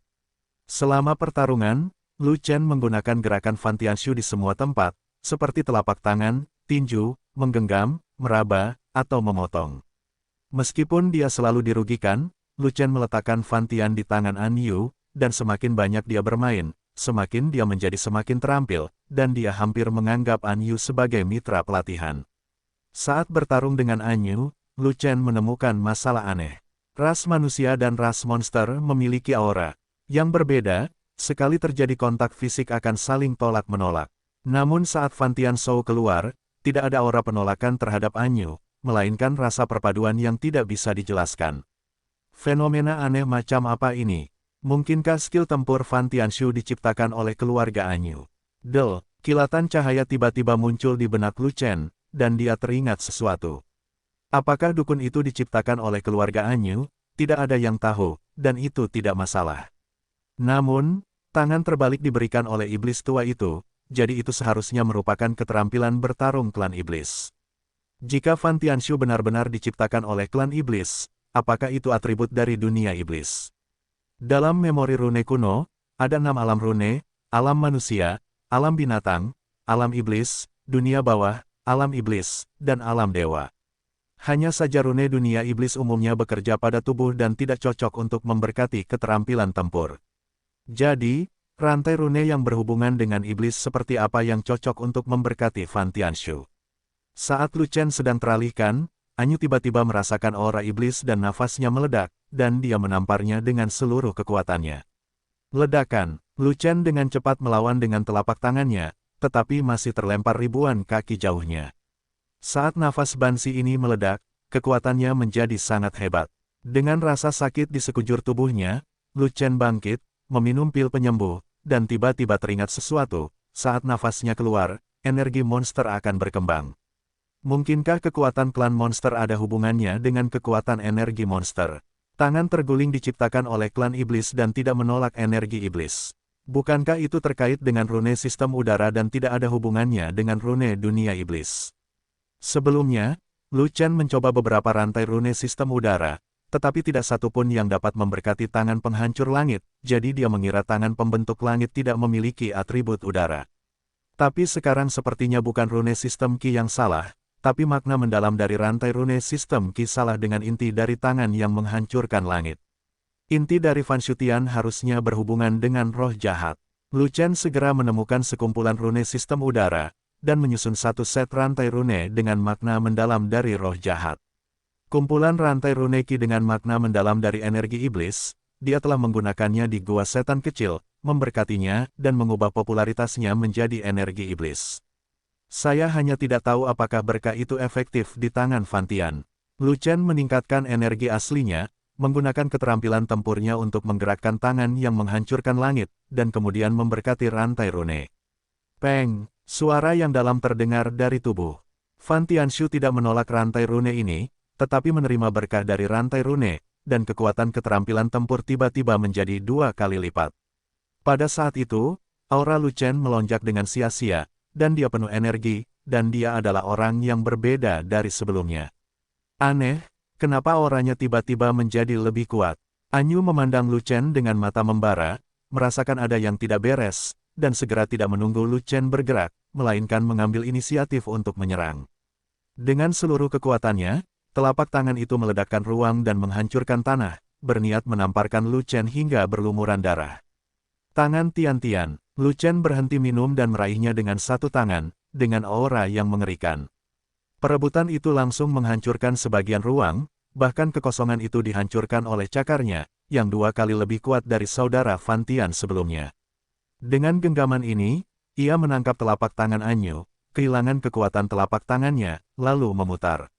Selama pertarungan, Lu Chen menggunakan gerakan Fantianshu di semua tempat, seperti telapak tangan, tinju, menggenggam, meraba, atau memotong. Meskipun dia selalu dirugikan, Lu Chen meletakkan Fantian di tangan Anyu, dan semakin banyak dia bermain, semakin dia menjadi semakin terampil, dan dia hampir menganggap Anyu sebagai mitra pelatihan. Saat bertarung dengan Anyu, Lu Chen menemukan masalah aneh. Ras manusia dan ras monster memiliki aura yang berbeda, sekali terjadi kontak fisik akan saling tolak-menolak. Namun saat Fantian Shou keluar, tidak ada aura penolakan terhadap Anyu, melainkan rasa perpaduan yang tidak bisa dijelaskan. Fenomena aneh macam apa ini? Mungkinkah skill tempur Fantianshu diciptakan oleh keluarga Anyu? Kilatan cahaya tiba-tiba muncul di benak Lu Chen, dan dia teringat sesuatu. Apakah dukun itu diciptakan oleh keluarga Anyu? Tidak ada yang tahu, dan itu tidak masalah. Namun, tangan terbalik diberikan oleh iblis tua itu, jadi itu seharusnya merupakan keterampilan bertarung klan iblis. Jika Fantianshu benar-benar diciptakan oleh klan iblis, apakah itu atribut dari dunia iblis? Dalam memori rune kuno, ada 6 alam rune, alam manusia, alam binatang, alam iblis, dunia bawah, alam iblis, dan alam dewa. Hanya saja rune dunia iblis umumnya bekerja pada tubuh dan tidak cocok untuk memberkati keterampilan tempur. Jadi, rantai rune yang berhubungan dengan iblis seperti apa yang cocok untuk memberkati Fantianshu? Saat Lu Chen sedang teralihkan, Anyu tiba-tiba merasakan aura iblis dan nafasnya meledak, dan dia menamparnya dengan seluruh kekuatannya. Ledakan, Lu Chen dengan cepat melawan dengan telapak tangannya, tetapi masih terlempar ribuan kaki jauhnya. Saat nafas Bansi ini meledak, kekuatannya menjadi sangat hebat. Dengan rasa sakit di sekujur tubuhnya, Lu Chen bangkit, meminum pil penyembuh, dan tiba-tiba teringat sesuatu. Saat nafasnya keluar, energi monster akan berkembang. Mungkinkah kekuatan klan monster ada hubungannya dengan kekuatan energi monster? Tangan terguling diciptakan oleh klan iblis dan tidak menolak energi iblis. Bukankah itu terkait dengan rune sistem udara dan tidak ada hubungannya dengan rune dunia iblis? Sebelumnya, Lu Chen mencoba beberapa rantai rune sistem udara, tetapi tidak satu pun yang dapat memberkati tangan penghancur langit, jadi dia mengira tangan pembentuk langit tidak memiliki atribut udara. Tapi sekarang sepertinya bukan rune sistem Qi yang salah, tapi makna mendalam dari rantai rune sistem Qi salah dengan inti dari tangan yang menghancurkan langit. Inti dari Fanshutian harusnya berhubungan dengan roh jahat. Lu Chen segera menemukan sekumpulan rune sistem udara, dan menyusun satu set rantai rune dengan makna mendalam dari roh jahat. Kumpulan rantai rune Qi dengan makna mendalam dari energi iblis, dia telah menggunakannya di gua setan kecil, memberkatinya, dan mengubah popularitasnya menjadi energi iblis. Saya hanya tidak tahu apakah berkah itu efektif di tangan Fantian. Lu Chen meningkatkan energi aslinya, menggunakan keterampilan tempurnya untuk menggerakkan tangan yang menghancurkan langit, dan kemudian memberkati rantai rune. Peng, suara yang dalam terdengar dari tubuh. Fantianshu tidak menolak rantai rune ini, tetapi menerima berkah dari rantai rune, dan kekuatan keterampilan tempur tiba-tiba menjadi 2 kali lipat. Pada saat itu, aura Lu Chen melonjak dengan sia-sia, dan dia penuh energi, dan dia adalah orang yang berbeda dari sebelumnya. Aneh, kenapa auranya tiba-tiba menjadi lebih kuat? Anyu memandang Lu Chen dengan mata membara, merasakan ada yang tidak beres, dan segera tidak menunggu Lu Chen bergerak, melainkan mengambil inisiatif untuk menyerang. Dengan seluruh kekuatannya, telapak tangan itu meledakkan ruang dan menghancurkan tanah, berniat menamparkan Lu Chen hingga berlumuran darah. Tangan Tian-Tian, Lu Chen berhenti minum dan meraihnya dengan satu tangan, dengan aura yang mengerikan. Perebutan itu langsung menghancurkan sebagian ruang, bahkan kekosongan itu dihancurkan oleh cakarnya, yang 2 kali lebih kuat dari saudara Fan Tian sebelumnya. Dengan genggaman ini, ia menangkap telapak tangan Anyu, kehilangan kekuatan telapak tangannya, lalu memutar.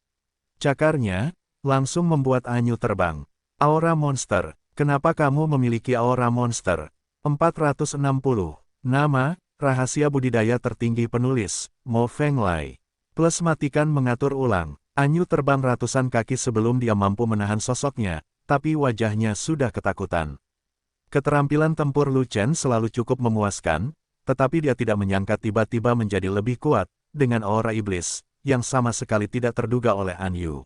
Cakarnya, langsung membuat Anyu terbang. Aura monster, kenapa kamu memiliki aura monster? 460. Nama, rahasia budidaya tertinggi penulis, Mo Fenglai. Plus matikan mengatur ulang. Anyu terbang ratusan kaki sebelum dia mampu menahan sosoknya, tapi wajahnya sudah ketakutan. Keterampilan tempur Lu Chen selalu cukup memuaskan, tetapi dia tidak menyangka tiba-tiba menjadi lebih kuat, dengan aura iblis, yang sama sekali tidak terduga oleh Anyu.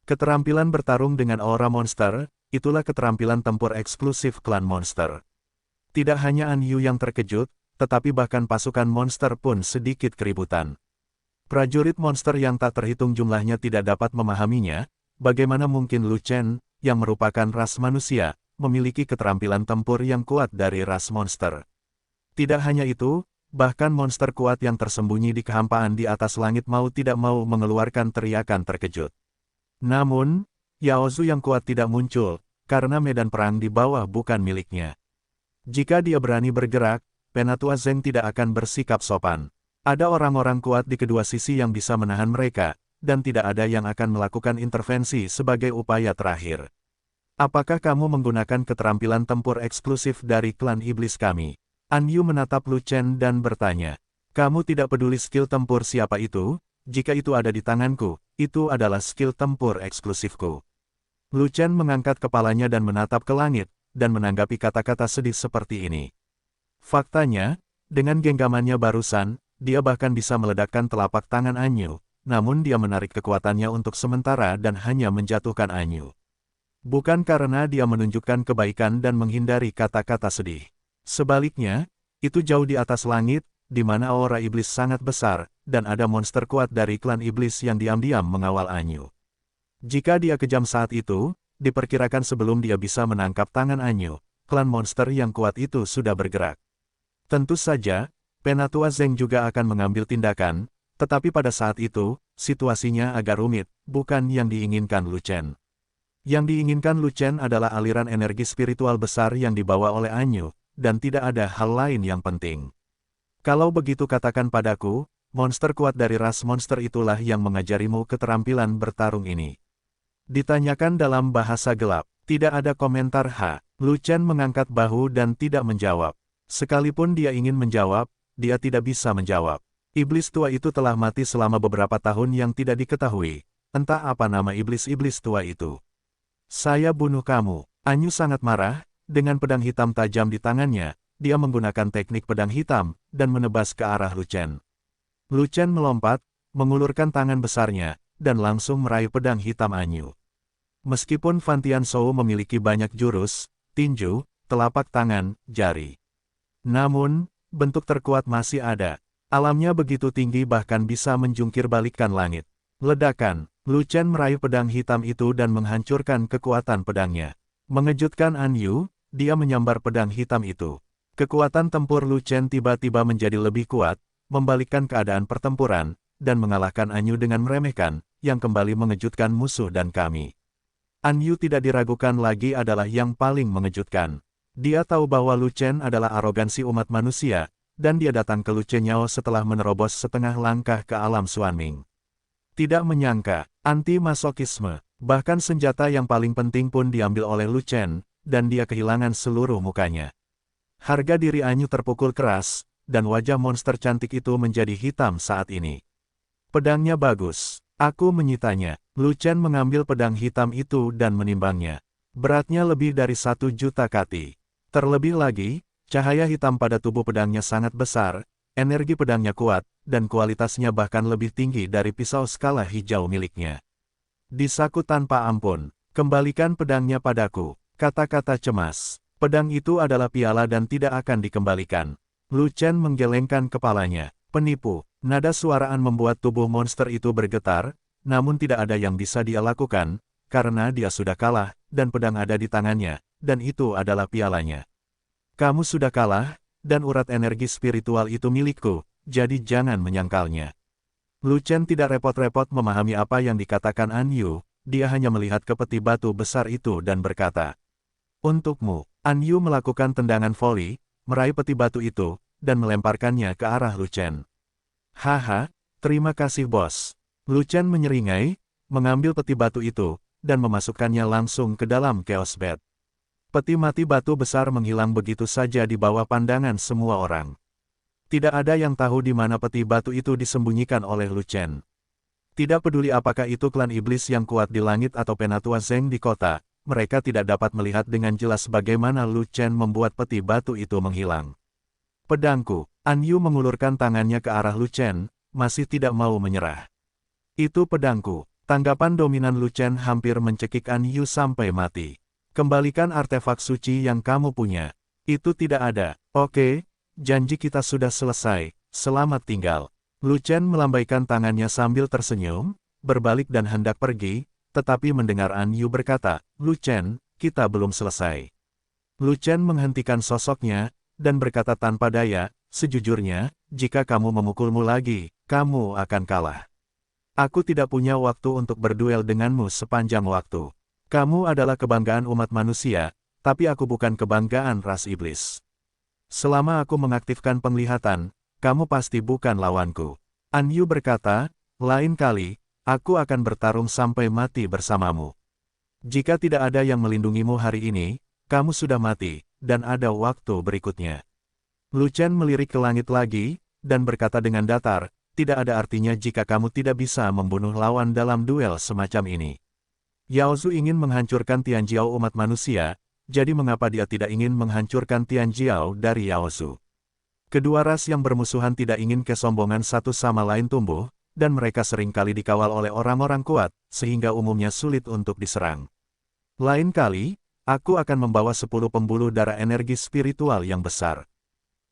Keterampilan bertarung dengan aura monster, itulah keterampilan tempur eksklusif klan monster. Tidak hanya Anyu yang terkejut, tetapi bahkan pasukan monster pun sedikit keributan. Prajurit monster yang tak terhitung jumlahnya tidak dapat memahaminya, bagaimana mungkin Lu Chen, yang merupakan ras manusia, memiliki keterampilan tempur yang kuat dari ras monster. Tidak hanya itu, bahkan monster kuat yang tersembunyi di kehampaan di atas langit mau tidak mau mengeluarkan teriakan terkejut. Namun, Yao Zu yang kuat tidak muncul, karena medan perang di bawah bukan miliknya. Jika dia berani bergerak, Penatua Zeng tidak akan bersikap sopan. Ada orang-orang kuat di kedua sisi yang bisa menahan mereka, dan tidak ada yang akan melakukan intervensi sebagai upaya terakhir. Apakah kamu menggunakan keterampilan tempur eksklusif dari klan iblis kami? Anyu menatap Lu Chen dan bertanya. Kamu tidak peduli skill tempur siapa itu? Jika itu ada di tanganku, itu adalah skill tempur eksklusifku. Lu Chen mengangkat kepalanya dan menatap ke langit, dan menanggapi kata-kata sedih seperti ini. Faktanya, dengan genggamannya barusan, dia bahkan bisa meledakkan telapak tangan Anyu, namun dia menarik kekuatannya untuk sementara dan hanya menjatuhkan Anyu. Bukan karena dia menunjukkan kebaikan dan menghindari kata-kata sedih. Sebaliknya, itu jauh di atas langit, di mana aura iblis sangat besar, dan ada monster kuat dari klan iblis yang diam-diam mengawal Anyu. Jika dia kejam saat itu, diperkirakan sebelum dia bisa menangkap tangan Anyu, klan monster yang kuat itu sudah bergerak. Tentu saja, Penatua Zeng juga akan mengambil tindakan, tetapi pada saat itu, situasinya agak rumit, bukan yang diinginkan Lu Chen. Yang diinginkan Lu Chen adalah aliran energi spiritual besar yang dibawa oleh Anyu, dan tidak ada hal lain yang penting. Kalau begitu katakan padaku, monster kuat dari ras monster itulah yang mengajarimu keterampilan bertarung ini. Ditanyakan dalam bahasa gelap, tidak ada komentar Lu Chen mengangkat bahu dan tidak menjawab. Sekalipun dia ingin menjawab, dia tidak bisa menjawab. Iblis tua itu telah mati selama beberapa tahun yang tidak diketahui. Entah apa nama iblis-iblis tua itu. Saya bunuh kamu. Anyu sangat marah, dengan pedang hitam tajam di tangannya, dia menggunakan teknik pedang hitam, dan menebas ke arah Lu Chen. Lu Chen melompat, mengulurkan tangan besarnya, dan langsung meraih pedang hitam Anyu. Meskipun Fan Tianzhou memiliki banyak jurus, tinju, telapak tangan, jari. Namun, bentuk terkuat masih ada. Alamnya begitu tinggi bahkan bisa menjungkir balikkan langit. Ledakan, Lu Chen meraih pedang hitam itu dan menghancurkan kekuatan pedangnya. Mengejutkan Anyu, dia menyambar pedang hitam itu. Kekuatan tempur Lu Chen tiba-tiba menjadi lebih kuat, membalikkan keadaan pertempuran, dan mengalahkan Anyu dengan meremehkan, yang kembali mengejutkan musuh dan kami. Anyu tidak diragukan lagi adalah yang paling mengejutkan. Dia tahu bahwa Lu Chen adalah arogansi umat manusia, dan dia datang ke Lu Chenyao setelah menerobos setengah langkah ke alam Xuanming. Tidak menyangka, anti-masokisme, bahkan senjata yang paling penting pun diambil oleh Lu Chen, dan dia kehilangan seluruh mukanya. Harga diri Anyu terpukul keras, dan wajah monster cantik itu menjadi hitam saat ini. Pedangnya bagus. Aku menyitanya. Lu Chen mengambil pedang hitam itu dan menimbangnya. Beratnya lebih dari 1 juta kati. Terlebih lagi, cahaya hitam pada tubuh pedangnya sangat besar, energi pedangnya kuat, dan kualitasnya bahkan lebih tinggi dari pisau skala hijau miliknya. Disaku tanpa ampun. Kembalikan pedangnya padaku. Kata-kata cemas. Pedang itu adalah piala dan tidak akan dikembalikan. Lu Chen menggelengkan kepalanya. Penipu. Nada suaraan membuat tubuh monster itu bergetar, namun tidak ada yang bisa dia lakukan, karena dia sudah kalah, dan pedang ada di tangannya, dan itu adalah pialanya. Kamu sudah kalah, dan urat energi spiritual itu milikku, jadi jangan menyangkalnya. Lu Chen tidak repot-repot memahami apa yang dikatakan An Yu, dia hanya melihat ke peti batu besar itu dan berkata, "Untukmu." An Yu melakukan tendangan voli, meraih peti batu itu, dan melemparkannya ke arah Lu Chen. "Haha, terima kasih bos." Lu Chen menyeringai, mengambil peti batu itu, dan memasukkannya langsung ke dalam Chaos Bed. Peti mati batu besar menghilang begitu saja di bawah pandangan semua orang. Tidak ada yang tahu di mana peti batu itu disembunyikan oleh Lu Chen. Tidak peduli apakah itu klan iblis yang kuat di langit atau penatua Zeng di kota, mereka tidak dapat melihat dengan jelas bagaimana Lu Chen membuat peti batu itu menghilang. "Pedangku." An Yu mengulurkan tangannya ke arah Lu Chen, masih tidak mau menyerah. "Itu pedangku." Tanggapan dominan Lu Chen hampir mencekik An Yu sampai mati. "Kembalikan artefak suci yang kamu punya." "Itu tidak ada." "Oke, janji kita sudah selesai, selamat tinggal." Lu Chen melambaikan tangannya sambil tersenyum, berbalik dan hendak pergi, tetapi mendengar An Yu berkata, "Lu Chen, kita belum selesai." Lu Chen menghentikan sosoknya, dan berkata tanpa daya, "Sejujurnya, jika kamu memukulmu lagi, kamu akan kalah. Aku tidak punya waktu untuk berduel denganmu sepanjang waktu. Kamu adalah kebanggaan umat manusia, tapi aku bukan kebanggaan ras iblis. Selama aku mengaktifkan penglihatan, kamu pasti bukan lawanku." An Yu berkata, "Lain kali, aku akan bertarung sampai mati bersamamu. Jika tidak ada yang melindungimu hari ini, kamu sudah mati, dan ada waktu berikutnya." Lu Chen melirik ke langit lagi, dan berkata dengan datar, "Tidak ada artinya jika kamu tidak bisa membunuh lawan dalam duel semacam ini. Yao Zu ingin menghancurkan Tianjiao umat manusia, jadi mengapa dia tidak ingin menghancurkan Tianjiao dari Yao Zu?" Kedua ras yang bermusuhan tidak ingin kesombongan satu sama lain tumbuh, dan mereka seringkali dikawal oleh orang-orang kuat, sehingga umumnya sulit untuk diserang. "Lain kali, aku akan membawa 10 pembuluh darah energi spiritual yang besar.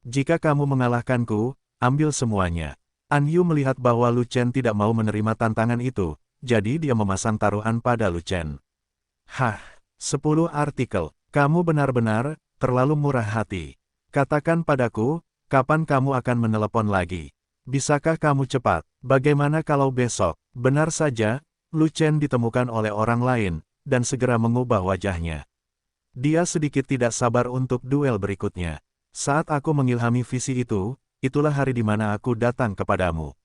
Jika kamu mengalahkanku, ambil semuanya." An Yu melihat bahwa Lu Chen tidak mau menerima tantangan itu, jadi dia memasang taruhan pada Lu Chen. "Hah, 10 artikel, kamu benar-benar terlalu murah hati. Katakan padaku, kapan kamu akan menelepon lagi? Bisakah kamu cepat? Bagaimana kalau besok?" Benar saja, Lu Chen ditemukan oleh orang lain, dan segera mengubah wajahnya. Dia sedikit tidak sabar untuk duel berikutnya. "Saat aku mengilhami visi itu, itulah hari di mana aku datang kepadamu."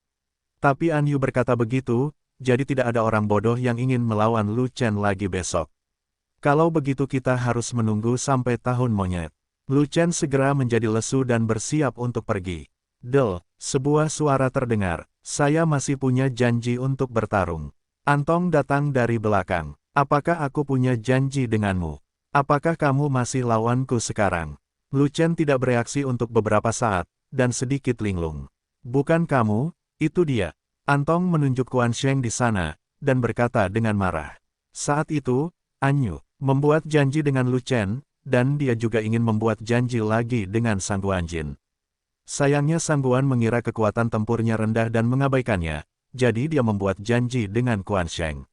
Tapi An Yu berkata begitu, jadi tidak ada orang bodoh yang ingin melawan Lu Chen lagi besok. "Kalau begitu kita harus menunggu sampai tahun monyet." Lu Chen segera menjadi lesu dan bersiap untuk pergi. "Del," sebuah suara terdengar, "saya masih punya janji untuk bertarung." Antong datang dari belakang. "Apakah aku punya janji denganmu? Apakah kamu masih lawanku sekarang?" Lu Chen tidak bereaksi untuk beberapa saat, dan sedikit linglung. "Bukan kamu, itu dia." Antong menunjuk Quan Sheng di sana, dan berkata dengan marah. Saat itu, An Yu membuat janji dengan Lu Chen, dan dia juga ingin membuat janji lagi dengan Sang Guan Jin. Sayangnya Sang Guan mengira kekuatan tempurnya rendah dan mengabaikannya, jadi dia membuat janji dengan Quan Sheng.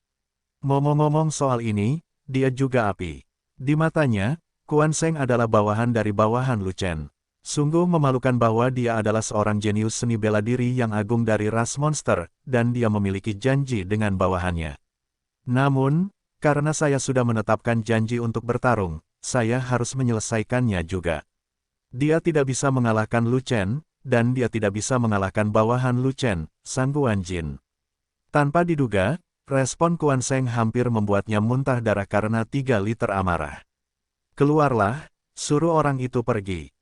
Ngomong-ngomong soal ini, dia juga api. Di matanya, Quan Sheng adalah bawahan dari bawahan Lu Chen. Sungguh memalukan bahwa dia adalah seorang jenius seni bela diri yang agung dari ras monster, dan dia memiliki janji dengan bawahannya. Namun, karena saya sudah menetapkan janji untuk bertarung, saya harus menyelesaikannya juga. Dia tidak bisa mengalahkan Lu Chen, dan dia tidak bisa mengalahkan bawahan Lu Chen, Sang Guan Jin. Tanpa diduga, respon Quan Sheng hampir membuatnya muntah darah karena 3 liter amarah. "Keluarlah, suruh orang itu pergi."